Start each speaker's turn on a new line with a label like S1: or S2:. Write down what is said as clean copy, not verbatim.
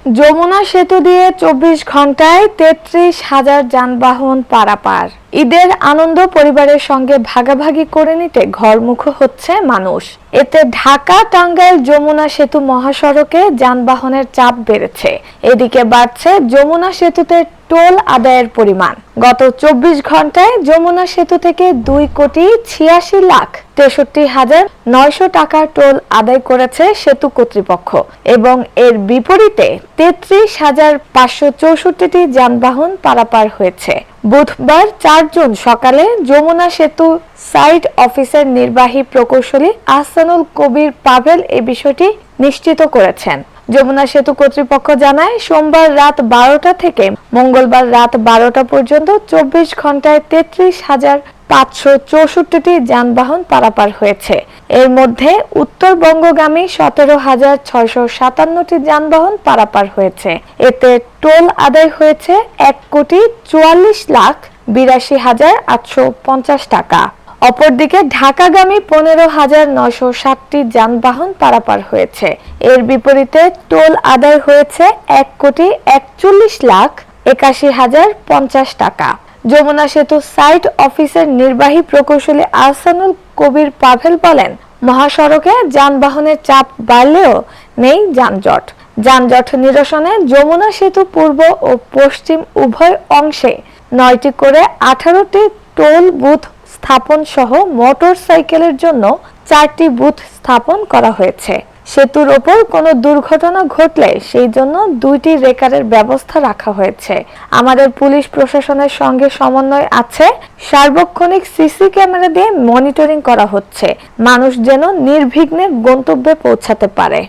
S1: যমুনা সেতু দিয়ে ২৪ ঘন্টায় ৩৩,০০০ যানবাহন পারাপার। ঈদের আনন্দ পরিবারের সঙ্গে ভাগাভাগি করে নিতে ঘরমুখো হচ্ছে মানুষ। এতে ঢাকা টাঙ্গাইল যমুনা সেতু মহাসড়কে যানবাহনের চাপ বেড়েছে। এদিকে বাড়ছে যমুনা সেতুতে টোল আদায়ের পরিমাণ। গত ২৪ ঘন্টায় যমুনা সেতু থেকে ২,৮৬,৬৩,৯০০ টাকার টোল আদায় করেছে সেতু কর্তৃপক্ষ এবং এর বিপরীতে ৩৩,৫৬৪টি যানবাহন পারাপার হয়েছে। বুধবার ৪ জুন সকালে যমুনা সেতু সাইট অফিসের নির্বাহী প্রকৌশলী আহসানুল কবির পাভেল এ বিষয়টি নিশ্চিত করেছেন। যমুনা সেতু কর্তৃপক্ষ জানায়, সোমবার রাত ১২টা থেকে মঙ্গলবার রাত ১২টা পর্যন্ত ২৪ ঘন্টায় ৩৩,৫৬৪টি যানবাহন পারাপার হয়েছে। এর মধ্যে উত্তরবঙ্গগামী ১৭,৬৫৭টি যানবাহন পারাপার হয়েছে। এতে টোল আদায় হয়েছে ১,৪২,৮৫,৮৫০ টাকা। অপরদিকে ঢাকাগামী ১৫,৯৬০টি যানবাহন পারাপার হয়েছে। এর বিপরীতে টোল আদায় হয়েছে ১,৪১,৮১,০৫০ টাকা। যমুনা সেতু সাইট অফিসের নির্বাহী প্রকৌশলী আহসানুল কবির পাভেল বলেন, মহাসড়কে যানবাহনের চাপ বাড়লেও নেই যানজট। যানজট নিরসনে যমুনা সেতু পূর্ব ও পশ্চিম উভয় অংশে ৯টি করে ১৮টি টোল বুথ স্থাপন সহ মোটর সাইকেলের জন্য 4টি বুথ স্থাপন করা হয়েছে। সেতুর ওপর কোনো দুর্ঘটনা ঘটলে সেই জন্য 2টি রেকারের ব্যবস্থা রাখা হয়েছে। আমাদের পুলিশ প্রশাসনের সঙ্গে সমন্বয় আছে। সার্বক্ষণিক সিসি ক্যামেরা দিয়ে মনিটরিং করা হচ্ছে, মানুষ যেন নির্বিঘ্নে গন্তব্যে পৌঁছাতে পারে।